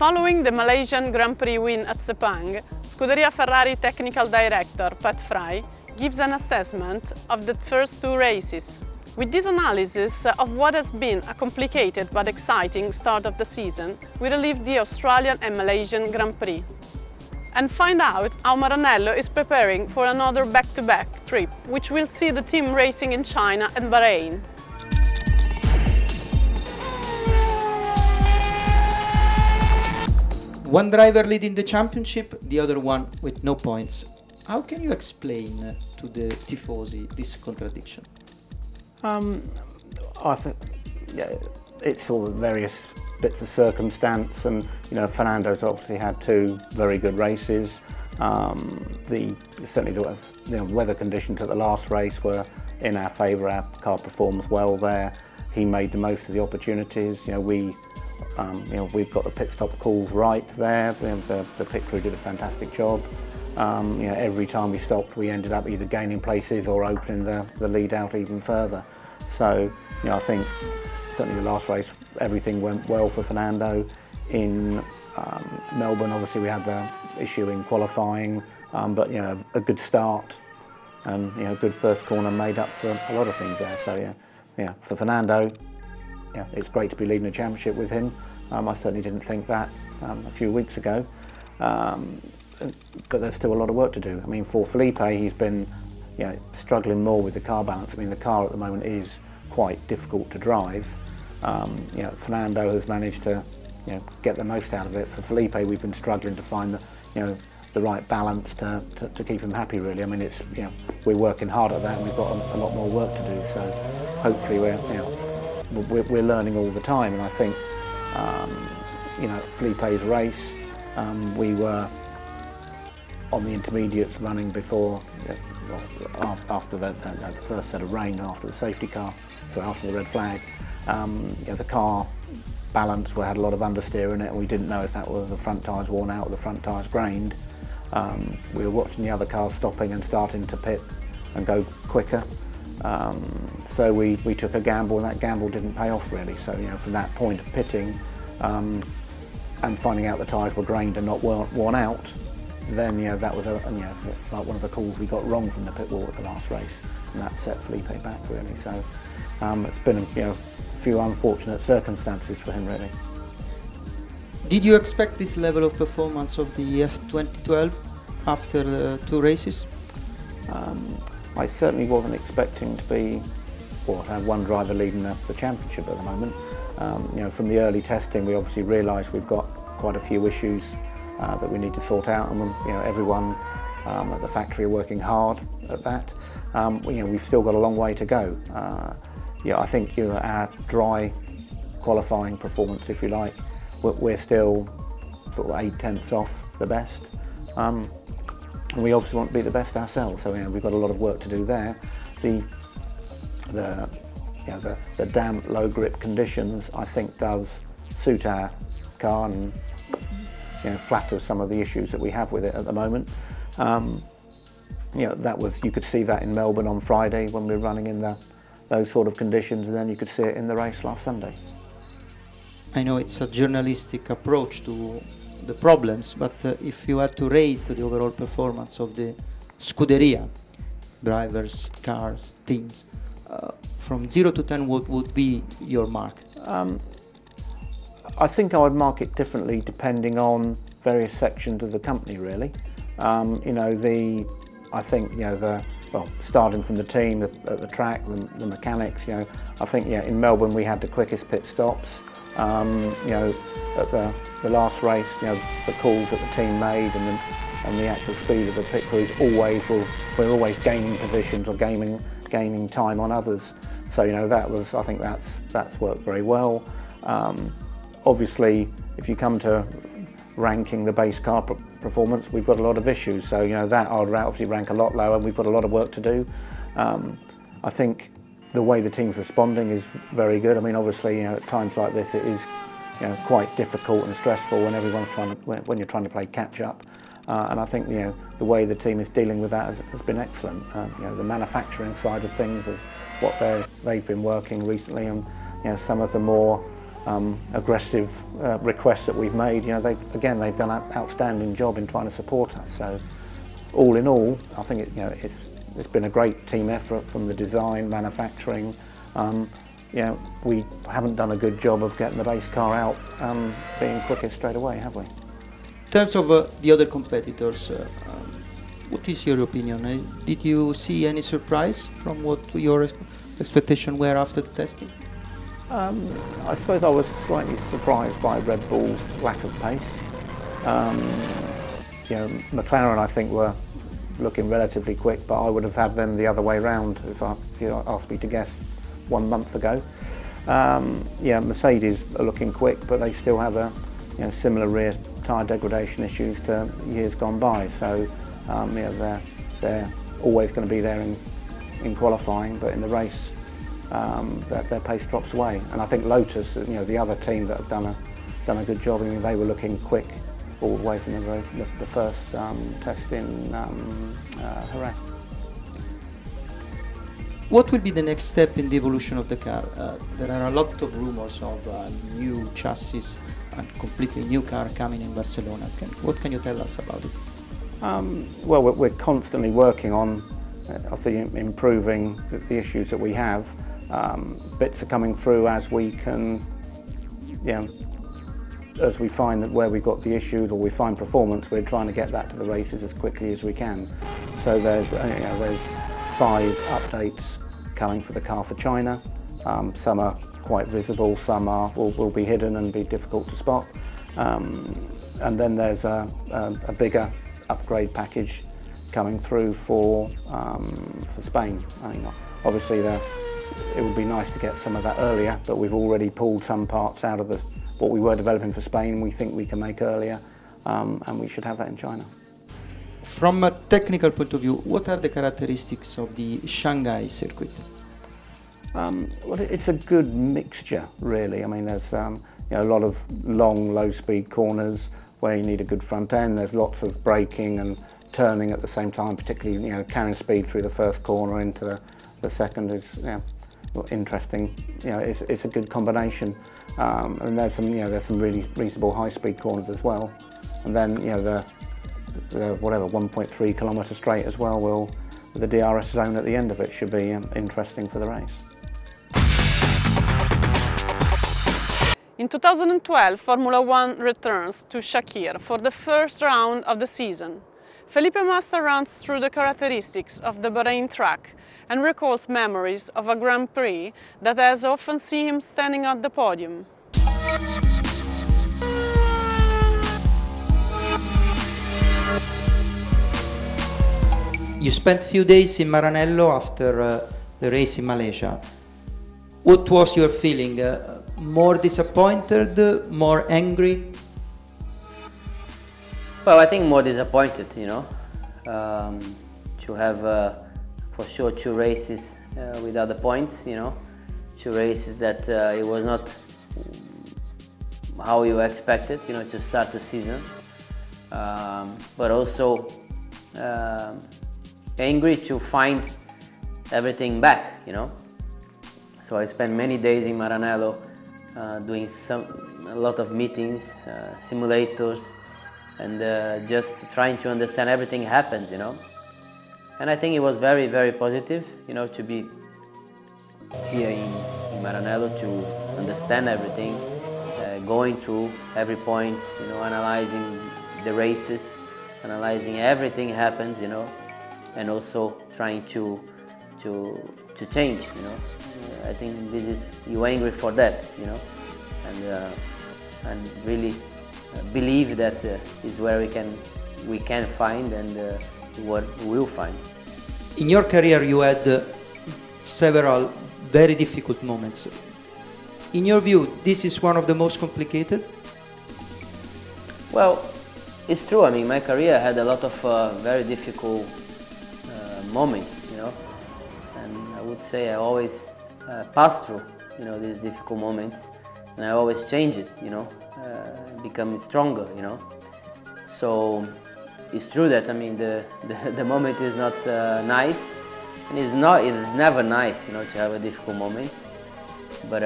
Following the Malaysian Grand Prix win at Sepang, Scuderia Ferrari Technical Director Pat Fry gives an assessment of the first two races. With this analysis of what has been a complicated but exciting start of the season, we relive the Australian and Malaysian Grand Prix and find out how Maranello is preparing for another back-to-back trip, which will see the team racing in China and Bahrain. One driver leading the championship, the other one with no points. How can you explain to the tifosi this contradiction? I think it's all various bits of circumstance, and Fernando's obviously had two very good races. Certainly the weather conditions at the last race were in our favour. Our car performs well there. He made the most of the opportunities. We've got the pit stop calls right there. The pit crew did a fantastic job. Every time we stopped, we ended up either gaining places or opening the lead out even further. So, I think certainly the last race, everything went well for Fernando. In Melbourne, obviously we had the issue in qualifying, but a good start and good first corner made up for a lot of things there. So for Fernando, it's great to be leading the championship with him. I certainly didn't think that a few weeks ago, but there's still a lot of work to do. I mean, for Felipe, he's been struggling more with the car balance. I mean, the car at the moment is quite difficult to drive. Fernando has managed to get the most out of it. For Felipe, we've been struggling to find the right balance to keep him happy, really. I mean, we're working hard at that, and we've got a lot more work to do. So hopefully we're learning all the time, and I think Felipe's race, we were on the intermediates running before, after the first set of rain and after the safety car, so after the red flag. The car balance, we had a lot of understeer in it, and we didn't know if that was the front tyres worn out or the front tyres grained. We were watching the other cars stopping and starting to pit and go quicker. So we took a gamble, and that gamble didn't pay off really. So from that point of pitting and finding out the tyres were grained and not worn out, then that was like one of the calls we got wrong from the pit wall at the last race, and that set Felipe back really. So it's been a few unfortunate circumstances for him really. Did you expect this level of performance of the F2012 after the two races? I certainly wasn't expecting to have one driver leading the championship at the moment. From the early testing, we obviously realised we've got quite a few issues that we need to sort out, and everyone at the factory are working hard at that. We've still got a long way to go. I think our dry qualifying performance, if you like, we're still sort of 8/10ths off the best. And we obviously want to be the best ourselves, so we've got a lot of work to do there. The damp, low grip conditions, I think, does suit our car and flatters some of the issues that we have with it at the moment. You could see that in Melbourne on Friday when we were running in those sort of conditions, and then you could see it in the race last Sunday. I know it's a journalistic approach to the problems, but if you had to rate the overall performance of the Scuderia, drivers, cars, teams, from 0 to 10, what would be your mark? I think I would mark it differently depending on various sections of the company, really. Starting from the team at the track, the mechanics, I think, in Melbourne we had the quickest pit stops. At the last race, the calls that the team made and the actual speed of the pit crews we're always gaining positions or gaining time on others. So I think that's worked very well. Obviously, if you come to ranking the base car performance, we've got a lot of issues. So that I would obviously rank a lot lower, and we've got a lot of work to do. I think the way the team's responding is very good. I mean, obviously, at times like this, it is quite difficult and stressful when when you're trying to play catch up. And I think the way the team is dealing with that has been excellent. The manufacturing side of things, of what they've been working recently, and some of the more aggressive requests that we've made. You know, they've done an outstanding job in trying to support us. So, all in all, I think it's been a great team effort from the design, manufacturing. You know, we haven't done a good job of getting the race car out being quickest straight away, have we? In terms of the other competitors, what is your opinion? Did you see any surprise from what your expectations were after the testing? I suppose I was slightly surprised by Red Bull's lack of pace. You know, McLaren I think were looking relatively quick, but I would have had them the other way round if you asked me to guess 1 month ago. Yeah, Mercedes are looking quick, but they still have similar rear tyre degradation issues to years gone by. So they're always going to be there in qualifying, but in the race their pace drops away. And I think Lotus, the other team that have done a good job. I mean, they were looking quick all the way from the first test in Jerez. What will be the next step in the evolution of the car? There are a lot of rumors of new chassis and completely new car coming in Barcelona. What can you tell us about it? Well, we're constantly working on improving the issues that we have. Bits are coming through as we can, as we find that where we've got the issues or we find performance, we're trying to get that to the races as quickly as we can. So there's 5 updates coming for the car for China. Some are quite visible, some will be hidden and be difficult to spot. And then there's a bigger upgrade package coming through for Spain. I mean, obviously it would be nice to get some of that earlier, but we've already pulled some parts out of what we were developing for Spain. We think we can make earlier, and we should have that in China. From a technical point of view, what are the characteristics of the Shanghai circuit? Well, it's a good mixture, really. I mean, there's a lot of long, low-speed corners where you need a good front end. There's lots of braking and turning at the same time, particularly carrying speed through the first corner into the second is interesting. It's a good combination. And there's some really reasonable high-speed corners as well. And then the 1.3 kilometre straight as well with the DRS zone at the end of it should be interesting for the race. In 2012, Formula One returns to Shakir for the first round of the season. Felipe Massa runs through the characteristics of the Bahrain track and recalls memories of a Grand Prix that has often seen him standing at the podium. You spent a few days in Maranello after the race in Malaysia. What was your feeling? More disappointed, more angry? Well, I think more disappointed, to have for sure 2 races without the points, 2 races that it was not how you expected, to start the season, but also angry to find everything back, So I spent many days in Maranello doing a lot of meetings, simulators, and just trying to understand everything happens, And I think it was very, very positive, to be here in Maranello to understand everything, going through every point, analyzing the races, analyzing everything happens, and also trying to change, I think this is, you're angry for that, and really believe that is where we can find and what we will find. In your career you had several very difficult moments. In your view, this is one of the most complicated? Well, it's true. I mean, my career had a lot of very difficult moments, and I would say I always pass through, these difficult moments, and I always change it, become stronger, So it's true that, I mean, the moment is not nice, and it's never nice, to have a difficult moment, but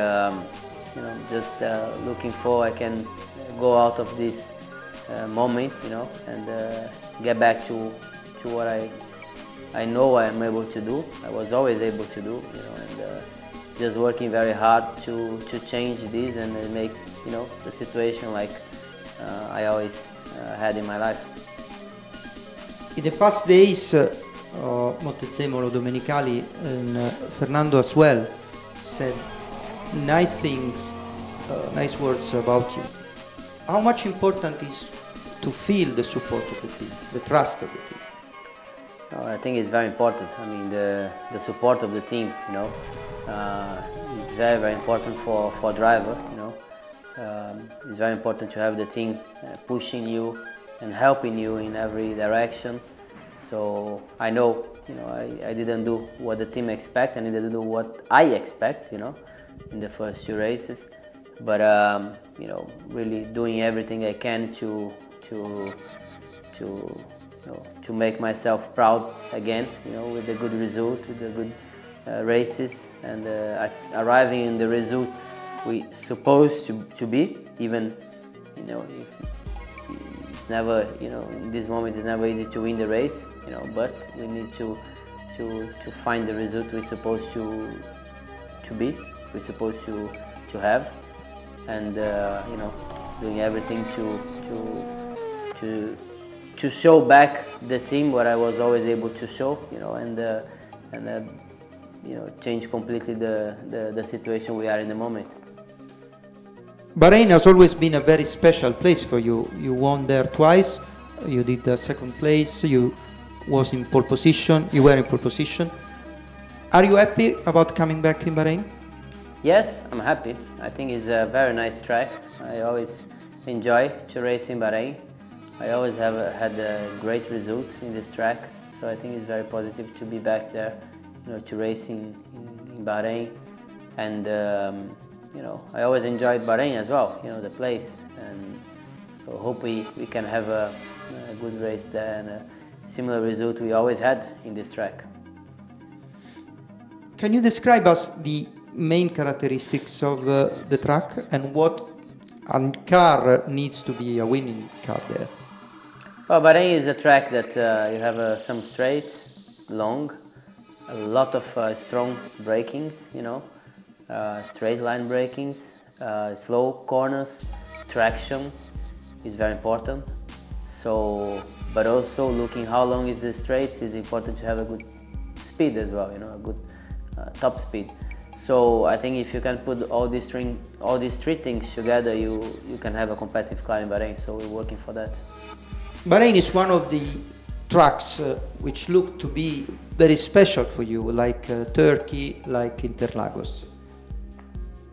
you know, just looking for I can go out of this moment, you know, and get back to what I know I am able to do. I was always able to do, you know, and just working very hard to change this and make, you know, the situation like I always had in my life. In the past days, Montezemolo, Domenicali, and Fernando as well said nice things, nice words about you. How much important is to feel the support of the team, the trust of the team? I think it's very important. I mean, the support of the team, you know, is very, very important for a driver, you know. It's very important to have the team pushing you and helping you in every direction. So I know, you know, I didn't do what the team expect, and I didn't do what I expect, you know, in the first 2 races. But you know, really doing everything I can to make myself proud again, you know, with a good result, with the good races, and arriving in the result we supposed to be, even, you know, if it's never, you know, in this moment it's never easy to win the race, you know, but we need to find the result we're supposed to be, we're supposed to have, and you know, doing everything to show back the team what I was always able to show, you know, and you know, change completely the situation we are in the moment. Bahrain has always been a very special place for you. You won there twice. You did the 2nd place. You was in pole position. You were in pole position. Are you happy about coming back in Bahrain? Yes, I'm happy. I think it's a very nice track. I always enjoy to race in Bahrain. I always have had great results in this track, so I think it's very positive to be back there, you know, to race in Bahrain. And you know, I always enjoyed Bahrain as well, you know, the place, and so hope we can have a good race there and a similar result we always had in this track. Can you describe us the main characteristics of the track and what a car needs to be a winning car there? Well, Bahrain is a track that you have some straights, long, a lot of strong brakings, you know, straight line brakings, slow corners, traction is very important. So, but also looking how long is the straights is important to have a good speed as well, you know, a good top speed. So I think if you can put all these 3 things together, you can have a competitive car in Bahrain. So we're working for that. Bahrain is one of the tracks which look to be very special for you, like Turkey, like Interlagos.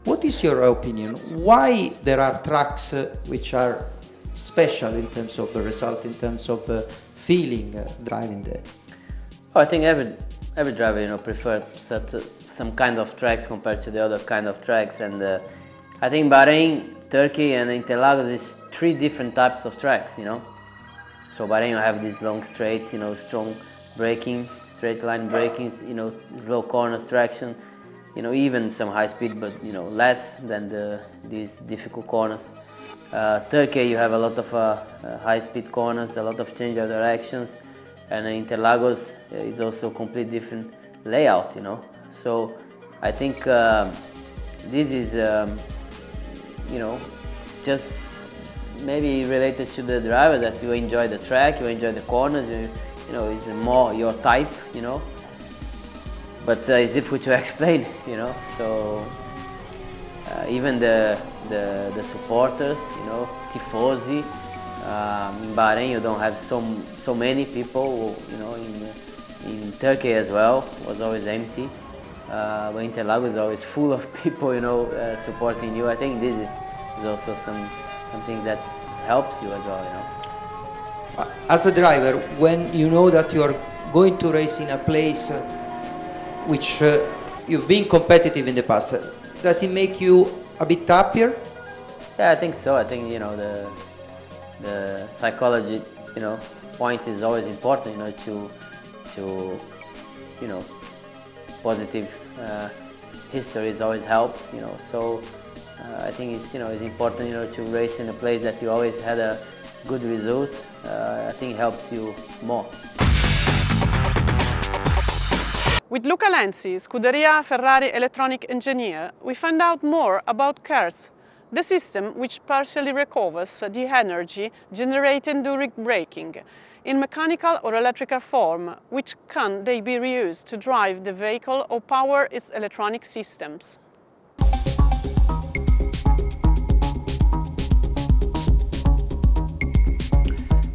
What is your opinion? Why there are tracks which are special in terms of the result, in terms of feeling driving there? Oh, I think every driver, you know, prefers some kind of tracks compared to the other kind of tracks, and I think Bahrain, Turkey, and Interlagos is 3 different types of tracks, you know. So Bahrain you have these long straights, you know, strong braking, straight line brakings, you know, slow corners, traction, you know, even some high speed, but you know, less than these difficult corners. Turkey you have a lot of high speed corners, a lot of change of directions, and Interlagos is also a completely different layout, you know. So I think this is, you know, just maybe related to the driver, that you enjoy the track, you enjoy the corners, you know, it's more your type, you know. But it's difficult to explain, you know. So even the supporters, you know, tifosi. In Bahrain you don't have so many people, you know. In Turkey as well was always empty. But Interlagos is always full of people, you know, supporting you. I think this is also something that helps you as well, you know. As a driver, when you know that you are going to race in a place which you've been competitive in the past, does it make you a bit happier? Yeah, I think so. I think, you know, the psychology, you know, point is always important, you know, to you know, positive histories always help, you know. So I think it's important to race in a place that you always had a good result. I think helps you more. With Luca Lenzi, Scuderia Ferrari electronic engineer, we find out more about KERS, the system which partially recovers the energy generated during braking in mechanical or electrical form, which can they be reused to drive the vehicle or power its electronic systems.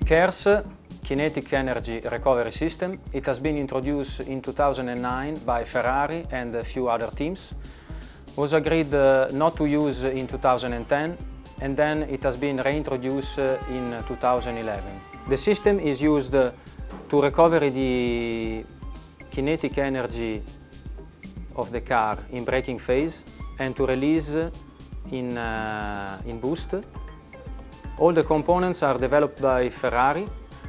KERS, Kinetic Energy Recovery System. It has been introduced in 2009 by Ferrari and a few other teams. Was agreed not to use in 2010, and then it has been reintroduced in 2011. The system is used to recover the kinetic energy of the car in braking phase and to release in boost. All the components are developed by Ferrari.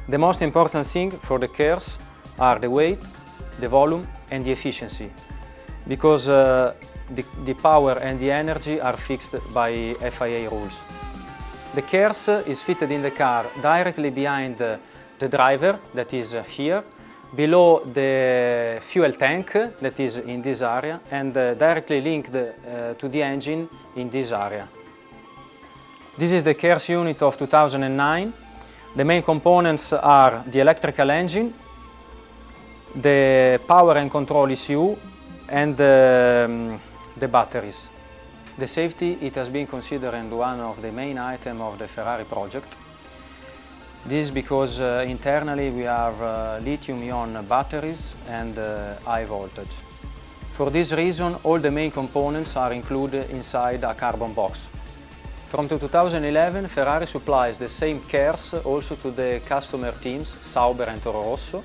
The most important thing for the KERS are the weight, the volume and the efficiency, because the power and the energy are fixed by FIA rules. The KERS is fitted in the car directly behind the driver, that is here, below the fuel tank, that is in this area, and directly linked to the engine in this area. This is the KERS unit of 2009. The main components are the electrical engine, the power and control ECU, and the batteries. The safety, it has been considered one of the main items of the Ferrari project. This is because internally we have lithium-ion batteries and high voltage. For this reason, all the main components are included inside a carbon box. From 2011, Ferrari supplies the same KERS also to the customer teams Sauber and Toro Rosso.